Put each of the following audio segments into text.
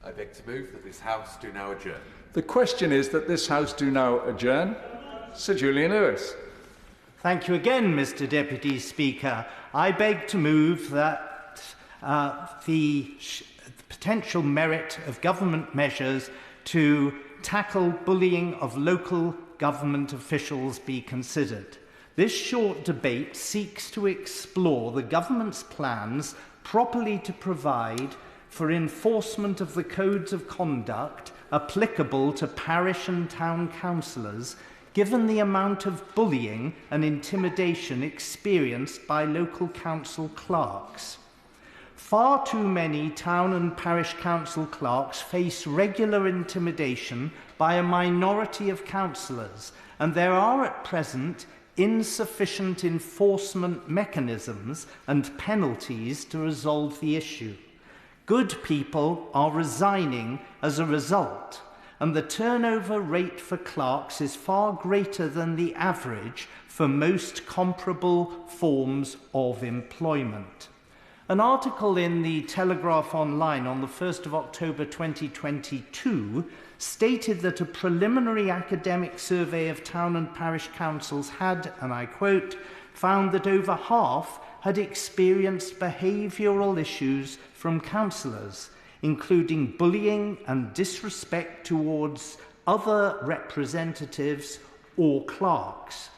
I beg to move that this House do now adjourn. The question is that this House do now adjourn. Sir Julian Lewis. Thank you again, Mr. Deputy Speaker. I beg to move that the potential merit of government measures to tackle bullying of local government officials be considered. This short debate seeks to explore the government's plans properly to provide for enforcement of the codes of conduct applicable to parish and town councillors, given the amount of bullying and intimidation experienced by local council clerks. Far too many town and parish council clerks face regular intimidation by a minority of councillors, and there are at present insufficient enforcement mechanisms and penalties to resolve the issue. Good people are resigning as a result, and the turnover rate for clerks is far greater than the average for most comparable forms of employment. An article in the Telegraph Online on the 1st of October 2022 stated that a preliminary academic survey of town and parish councils had, and I quote, found that over half had experienced behavioural issues from councillors, including bullying and disrespect towards other representatives or clerks.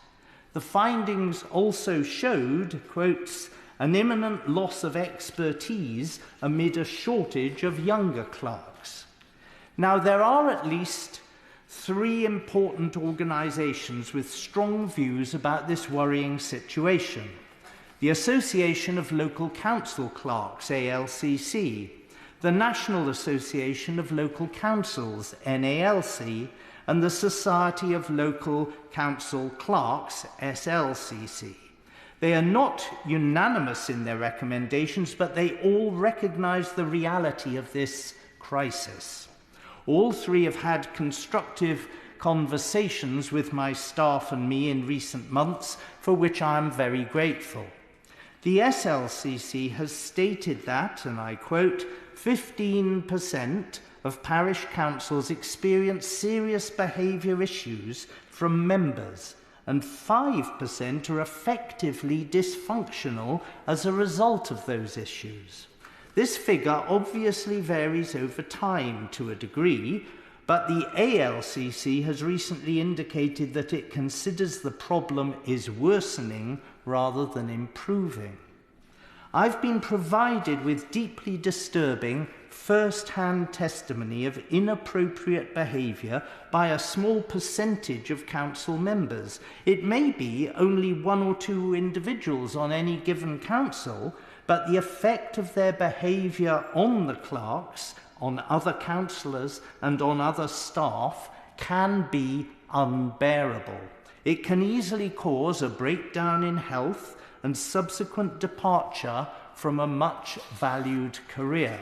The findings also showed, quotes, an imminent loss of expertise amid a shortage of younger clerks. Now, there are at least 3 important organisations with strong views about this worrying situation. The Association of Local Council Clerks, ALCC, the National Association of Local Councils, NALC, and the Society of Local Council Clerks, SLCC. They are not unanimous in their recommendations, but they all recognise the reality of this crisis. All 3 have had constructive conversations with my staff and me in recent months, for which I am very grateful. The SLCC has stated that, and I quote, 15% of parish councils experience serious behaviour issues from members, and 5% are effectively dysfunctional as a result of those issues. This figure obviously varies over time to a degree, but the ALCC has recently indicated that it considers the problem is worsening rather than improving. I've been provided with deeply disturbing first-hand testimony of inappropriate behaviour by a small percentage of council members. It may be only 1 or 2 individuals on any given council, but the effect of their behaviour on the clerks, on other councillors and on other staff can be unbearable. It can easily cause a breakdown in health and subsequent departure from a much valued career.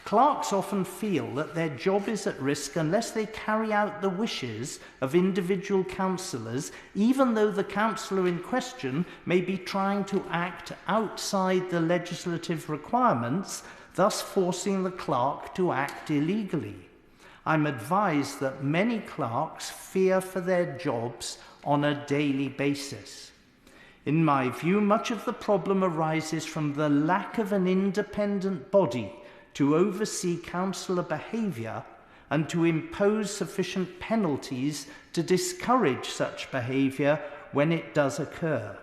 Clerks often feel that their job is at risk unless they carry out the wishes of individual councillors, even though the councillor in question may be trying to act outside the legislative requirements, thus forcing the clerk to act illegally. I'm advised that many clerks fear for their jobs on a daily basis. In my view, much of the problem arises from the lack of an independent body to oversee councillor behaviour and to impose sufficient penalties to discourage such behaviour when it does occur.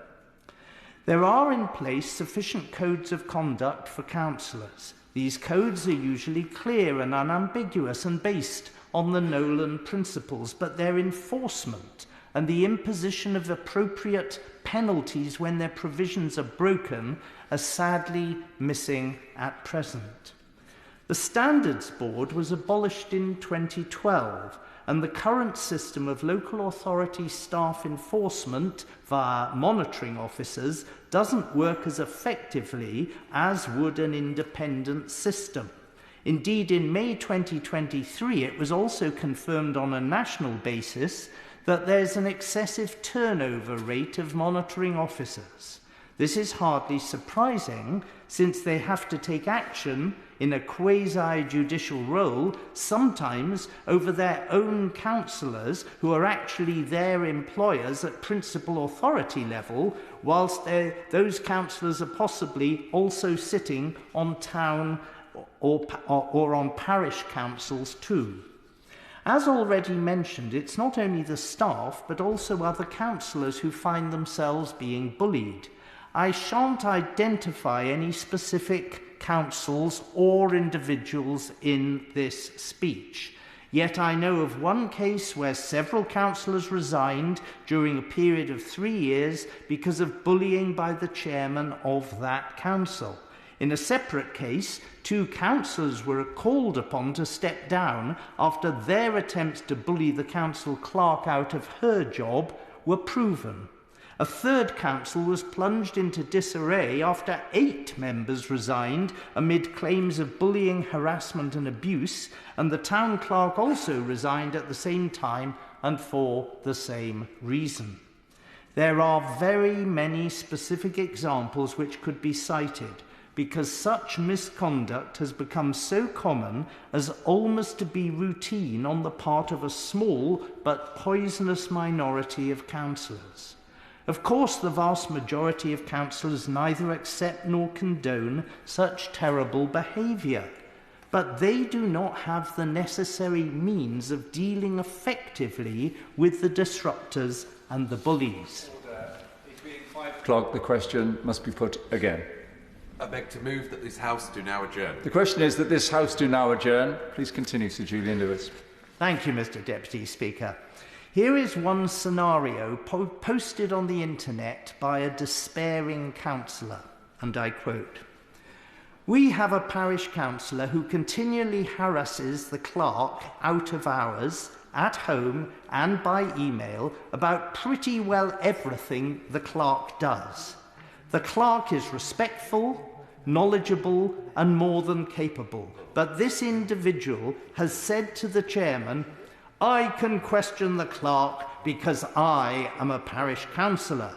There are in place sufficient codes of conduct for councillors. These codes are usually clear and unambiguous and based on the Nolan principles, but their enforcement and the imposition of appropriate penalties when their provisions are broken are sadly missing at present. The Standards Board was abolished in 2012, and the current system of local authority staff enforcement via monitoring officers doesn't work as effectively as would an independent system. Indeed, in May 2023, it was also confirmed on a national basis that there's an excessive turnover rate of monitoring officers. This is hardly surprising, since they have to take action in a quasi-judicial role, sometimes over their own councillors who are actually their employers at principal authority level, whilst those councillors are possibly also sitting on town or on parish councils too. As already mentioned, it's not only the staff but also other councillors who find themselves being bullied. I shan't identify any specific councils or individuals in this speech. Yet I know of one case where several councillors resigned during a period of 3 years because of bullying by the chairman of that council. In a separate case, 2 councillors were called upon to step down after their attempts to bully the council clerk out of her job were proven. A third council was plunged into disarray after 8 members resigned amid claims of bullying, harassment and abuse, and the town clerk also resigned at the same time and for the same reason. There are very many specific examples which could be cited, because such misconduct has become so common as almost to be routine on the part of a small but poisonous minority of councillors. Of course, the vast majority of councillors neither accept nor condone such terrible behaviour, but they do not have the necessary means of dealing effectively with the disruptors and the bullies. It being 5 o'clock, the question must be put again. I beg to move that this House do now adjourn. The question is that this House do now adjourn. Please continue, Sir Julian Lewis. Thank you, Mr. Deputy Speaker. Here is one scenario posted on the internet by a despairing councillor, and I quote, "We have a parish councillor who continually harasses the clerk out of hours, at home and by email about pretty well everything the clerk does. The clerk is respectful, knowledgeable and more than capable, but this individual has said to the chairman, 'I can question the clerk because I am a parish councillor.'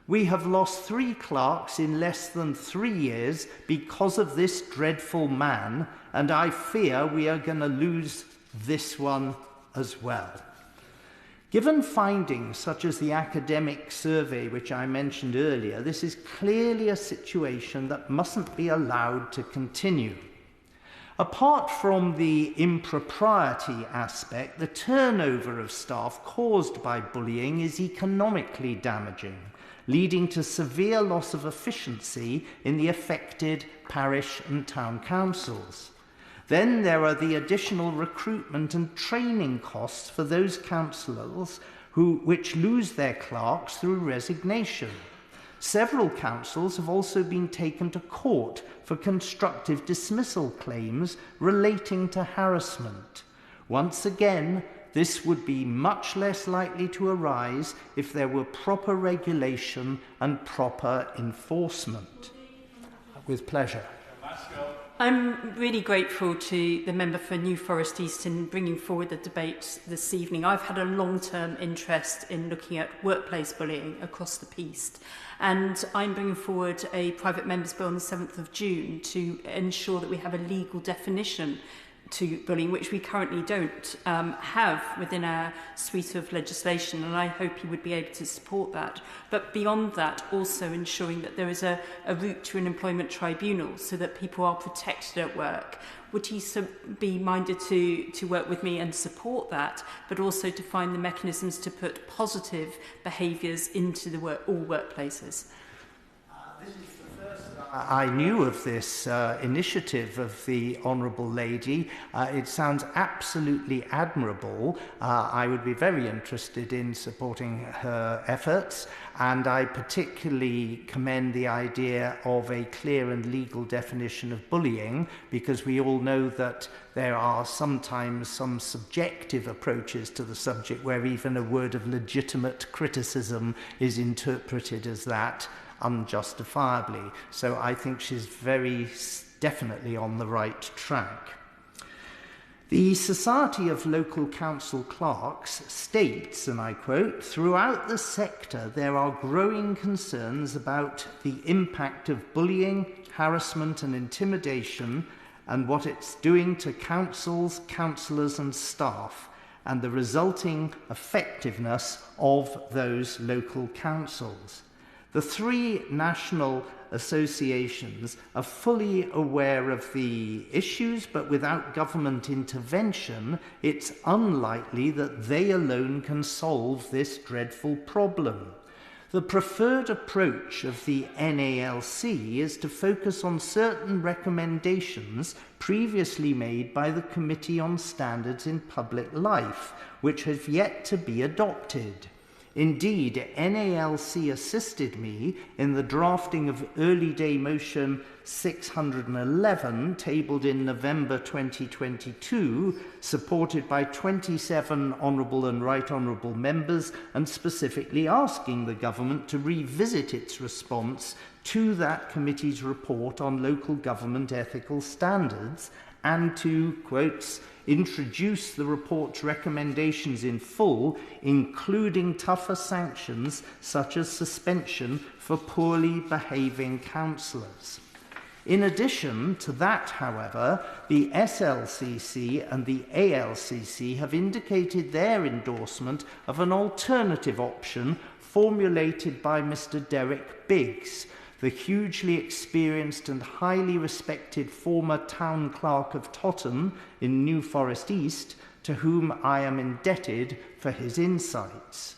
We have lost 3 clerks in less than 3 years because of this dreadful man, and I fear we are going to lose this one as well." Given findings such as the academic survey which I mentioned earlier, this is clearly a situation that mustn't be allowed to continue. Apart from the impropriety aspect, the turnover of staff caused by bullying is economically damaging, leading to severe loss of efficiency in the affected parish and town councils. Then there are the additional recruitment and training costs for those councillors which lose their clerks through resignation. Several councils have also been taken to court for constructive dismissal claims relating to harassment. Once again, this would be much less likely to arise if there were proper regulation and proper enforcement. With pleasure. I'm really grateful to the member for New Forest Easton bringing forward the debate this evening. I've had a long-term interest in looking at workplace bullying across the piece, and I'm bringing forward a private member's bill on the 7th of June to ensure that we have a legal definition to bullying, which we currently don't have within our suite of legislation, and I hope he would be able to support that. But beyond that, also ensuring that there is a route to an employment tribunal so that people are protected at work. Would he be minded to work with me and support that, but also to find the mechanisms to put positive behaviours into all workplaces? I knew of this initiative of the Honourable Lady. It sounds absolutely admirable. I would be very interested in supporting her efforts, and I particularly commend the idea of a clear and legal definition of bullying, because we all know that there are sometimes some subjective approaches to the subject where even a word of legitimate criticism is interpreted as that unjustifiably. So I think she's very definitely on the right track. The Society of Local Council Clerks states, and I quote, "Throughout the sector there are growing concerns about the impact of bullying, harassment and intimidation and what it's doing to councils, councillors and staff, and the resulting effectiveness of those local councils. The three national associations are fully aware of the issues, but without government intervention, it's unlikely that they alone can solve this dreadful problem. The preferred approach of the NALC is to focus on certain recommendations previously made by the Committee on Standards in Public Life, which have yet to be adopted. Indeed, NALC assisted me in the drafting of Early Day Motion 611, tabled in November 2022, supported by 27 Honourable and Right Honourable members, and specifically asking the government to revisit its response to that committee's report on local government ethical standards and to, quotes, introduce the report's recommendations in full, including tougher sanctions such as suspension for poorly behaving councillors. In addition to that, however, the SLCC and the ALCC have indicated their endorsement of an alternative option formulated by Mr. Derek Biggs, the hugely experienced and highly respected former town clerk of Totton in New Forest East, to whom I am indebted for his insights.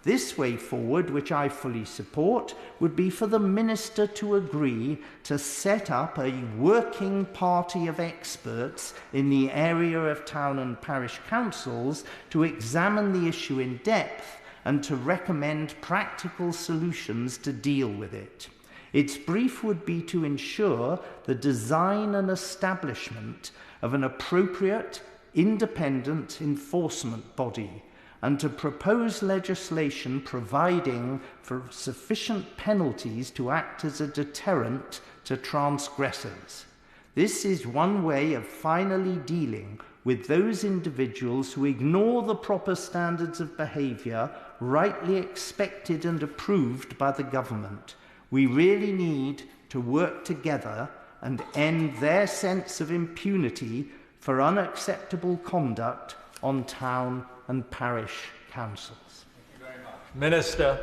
This way forward, which I fully support, would be for the Minister to agree to set up a working party of experts in the area of town and parish councils to examine the issue in depth and to recommend practical solutions to deal with it. Its brief would be to ensure the design and establishment of an appropriate, independent enforcement body, and to propose legislation providing for sufficient penalties to act as a deterrent to transgressors. This is one way of finally dealing with those individuals who ignore the proper standards of behaviour rightly expected and approved by the government. We really need to work together and end their sense of impunity for unacceptable conduct on town and parish councils. Thank you very much. Minister.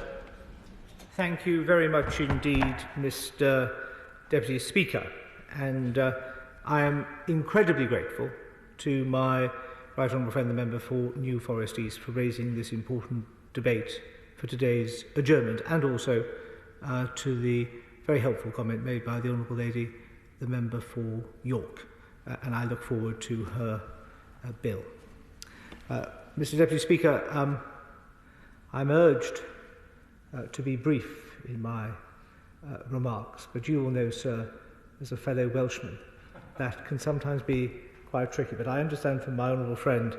Thank you very much indeed, Mr. Deputy Speaker. And I am incredibly grateful to my Right Honourable friend, the Member for New Forest East, for raising this important debate for today's adjournment, and also to the very helpful comment made by the Honourable Lady, the Member for York, and I look forward to her bill. Mr. Deputy Speaker, I'm urged to be brief in my remarks, but you will know, sir, as a fellow Welshman, that can sometimes be quite tricky. But I understand from my honourable friend,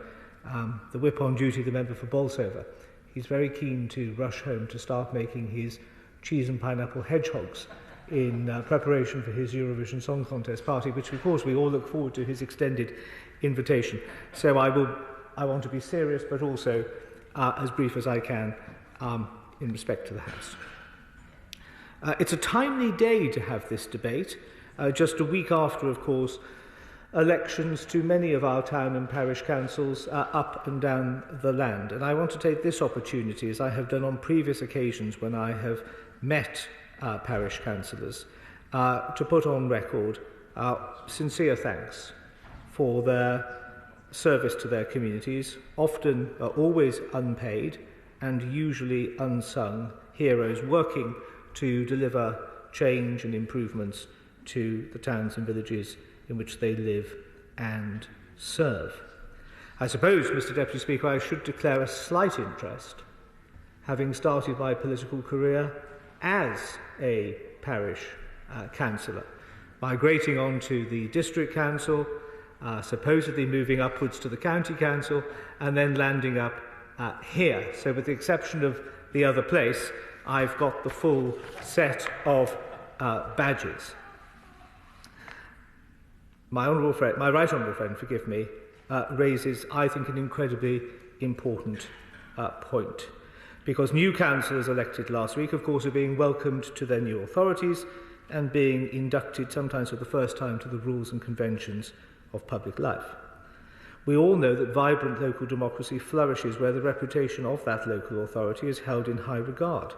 the whip on duty, the Member for Bolsover, he's very keen to rush home to start making his cheese and pineapple hedgehogs in preparation for his Eurovision Song Contest party, which of course we all look forward to his extended invitation. So I want to be serious, but also as brief as I can in respect to the House. It's a timely day to have this debate, just a week after, of course, elections to many of our town and parish councils up and down the land. And I want to take this opportunity, as I have done on previous occasions when I have met parish councillors, to put on record our sincere thanks for their service to their communities, often always unpaid and usually unsung heroes working to deliver change and improvements to the towns and villages in which they live and serve. I suppose, Mr. Deputy Speaker, I should declare a slight interest, having started my political career as a parish councillor, migrating on to the district council, supposedly moving upwards to the county council, and then landing up here. So with the exception of the other place, I've got the full set of badges. My right honourable friend, forgive me, raises, I think, an incredibly important point. Because new councillors elected last week, of course, are being welcomed to their new authorities, and being inducted sometimes for the first time to the rules and conventions of public life. We all know that vibrant local democracy flourishes where the reputation of that local authority is held in high regard.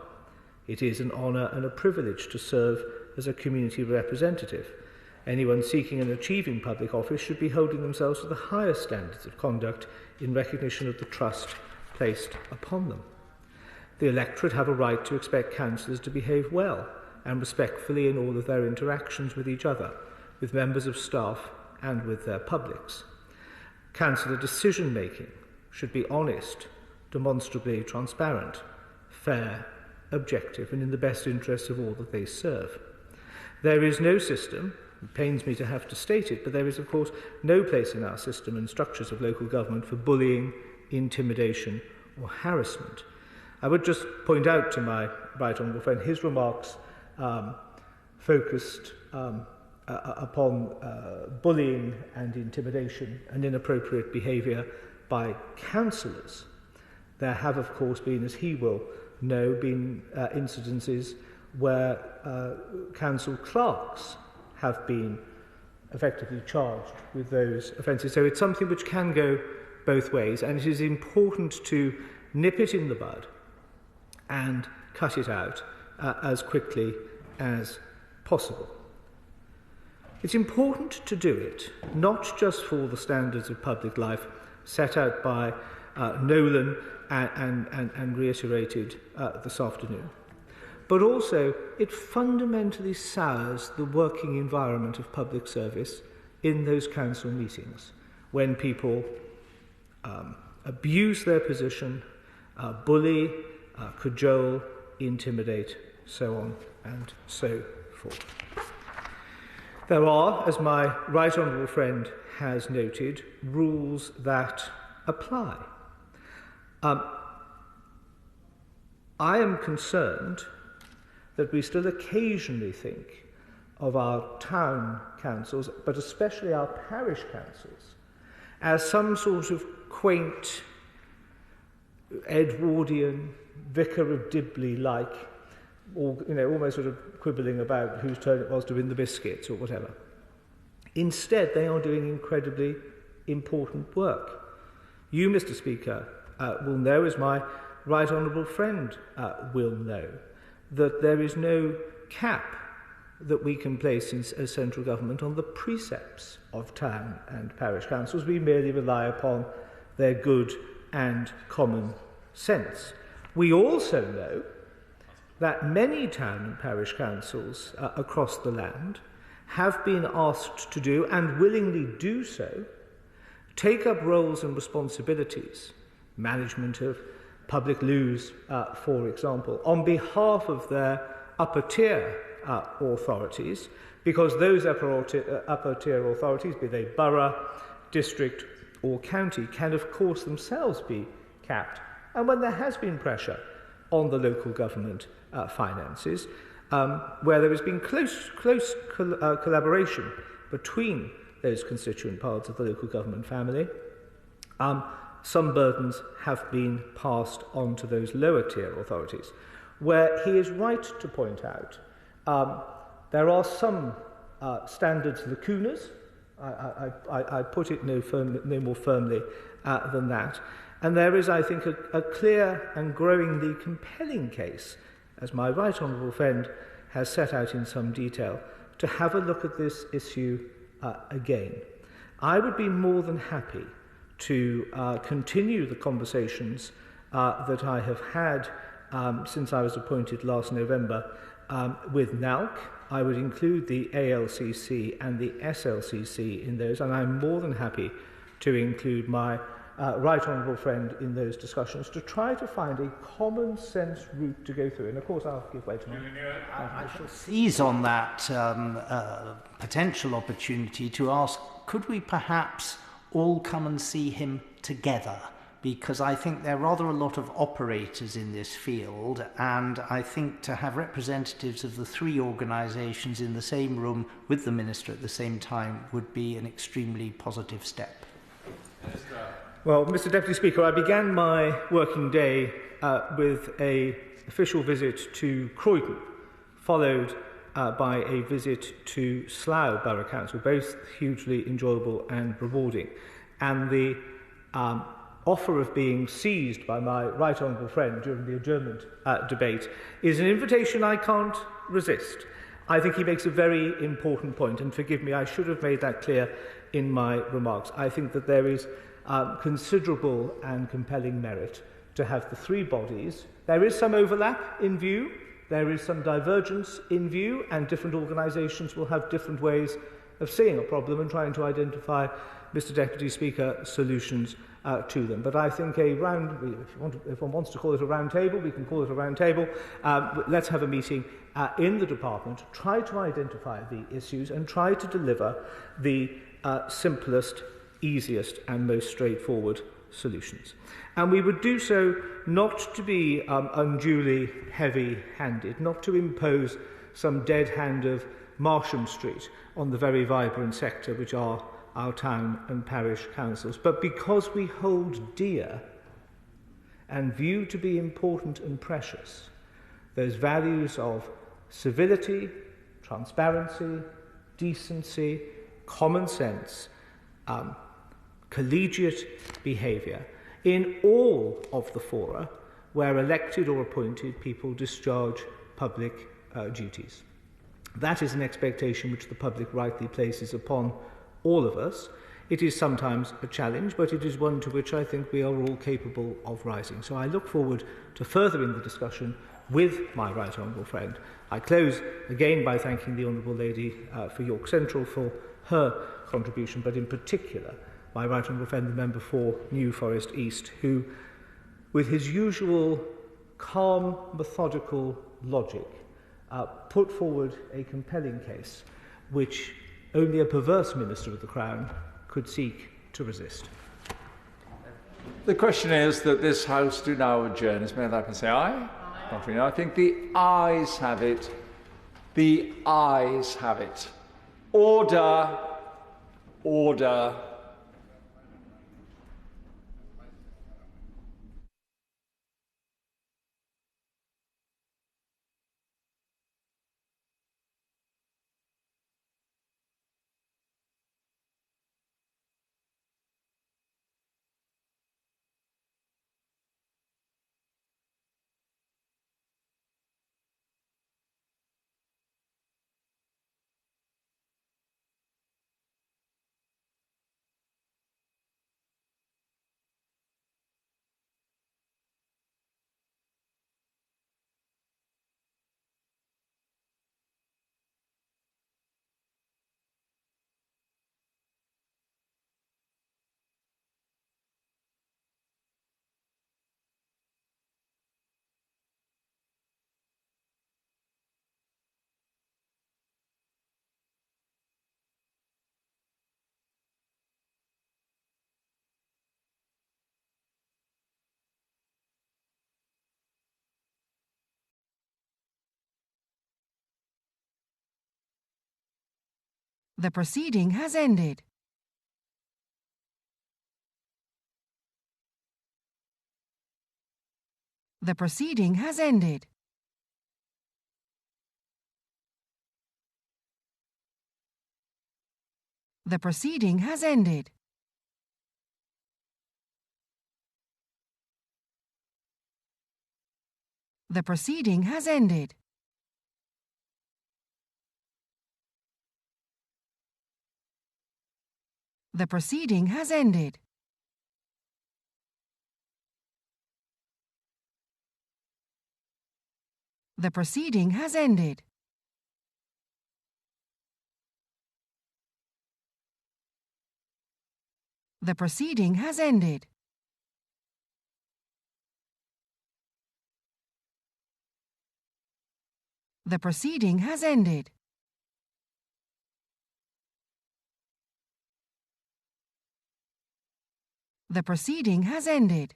It is an honour and a privilege to serve as a community representative. Anyone seeking and achieving public office should be holding themselves to the highest standards of conduct in recognition of the trust placed upon them. The electorate have a right to expect councillors to behave well and respectfully in all of their interactions with each other, with members of staff and with their publics. Councillor decision-making should be honest, demonstrably transparent, fair, objective, and in the best interests of all that they serve. There is no system, it pains me to have to state it, but there is, of course, no place in our system and structures of local government for bullying, intimidation, or harassment. I would just point out to my right honourable friend, his remarks focused upon bullying and intimidation and inappropriate behaviour by councillors. There have, of course, been, as he will know, been incidences where council clerks have been effectively charged with those offences. So it's something which can go both ways, and it is important to nip it in the bud and cut it out as quickly as possible. It's important to do it, not just for the standards of public life set out by Nolan and reiterated this afternoon, but also it fundamentally sours the working environment of public service in those council meetings when people abuse their position, bully, cajole, intimidate, so on and so forth. There are, as my right honourable friend has noted, rules that apply. I am concerned that we still occasionally think of our town councils, but especially our parish councils, as some sort of quaint Edwardian Vicar of Dibley-like, or almost sort of quibbling about whose turn it was to win the biscuits or whatever. Instead, they are doing incredibly important work. You, Mr. Speaker, will know, as my right honourable friend will know, that there is no cap that we can place as central government on the precepts of town and parish councils. We merely rely upon their good and common sense. We also know that many town and parish councils across the land have been asked to do, and willingly do so, take up roles and responsibilities, management of public loos, for example, on behalf of their upper tier authorities, because those upper tier authorities, be they borough, district or county, can of course themselves be capped. And when there has been pressure on the local government finances, where there has been close collaboration between those constituent parts of the local government family, some burdens have been passed on to those lower tier authorities. Where he is right to point out, there are some standards lacunas. I put it no more firmly than that. And there is, I think, a clear and growingly compelling case, as my right honourable friend has set out in some detail, to have a look at this issue again. I would be more than happy to continue the conversations that I have had since I was appointed last November with NALC. I would include the ALCC and the SLCC in those, and I'm more than happy to include my right honourable friend in those discussions to try to find a common sense route to go through. And of course I'll give way to I shall seize on that potential opportunity to ask, could we perhaps all come and see him together? Because I think there are rather a lot of operators in this field, and I think to have representatives of the three organisations in the same room with the Minister at the same time would be an extremely positive step. Well, Mr. Deputy Speaker, I began my working day with an official visit to Croydon, followed by a visit to Slough Borough Council, both hugely enjoyable and rewarding. And the offer of being seized by my right honourable friend during the adjournment debate is an invitation I can't resist. I think he makes a very important point, and forgive me, I should have made that clear in my remarks. I think that there is considerable and compelling merit to have the three bodies. There is some overlap in view, there is some divergence in view, and different organisations will have different ways of seeing a problem and trying to identify, Mr Deputy Speaker, solutions to them. But I think if one wants to call it a round table, we can call it a round table. Let's have a meeting in the department, try to identify the issues and try to deliver the simplest, easiest and most straightforward solutions. And we would do so not to be unduly heavy-handed, not to impose some dead hand of Marsham Street on the very vibrant sector which are our town and parish councils, but because we hold dear and view to be important and precious those values of civility, transparency, decency, common sense, collegiate behaviour in all of the fora where elected or appointed people discharge public duties. That is an expectation which the public rightly places upon all of us. It is sometimes a challenge, but it is one to which I think we are all capable of rising. So I look forward to furthering the discussion with my right honourable friend. I close again by thanking the honourable lady for York Central for her contribution, but in particular my right honourable friend, the member for New Forest East, who, with his usual calm, methodical logic, put forward a compelling case which only a perverse minister of the Crown could seek to resist. The question is that this House do now adjourn. As many as I can say aye? Contrary, no. I think the ayes have it. The ayes have it. Order. Order. The proceeding has ended. The proceeding has ended. The proceeding has ended. The proceeding has ended. The proceeding has ended. The proceeding has ended. The proceeding has ended. The proceeding has ended. The proceeding has ended.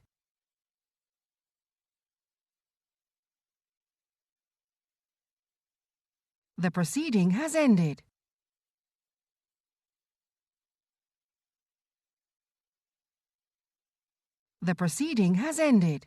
The proceeding has ended. The proceeding has ended.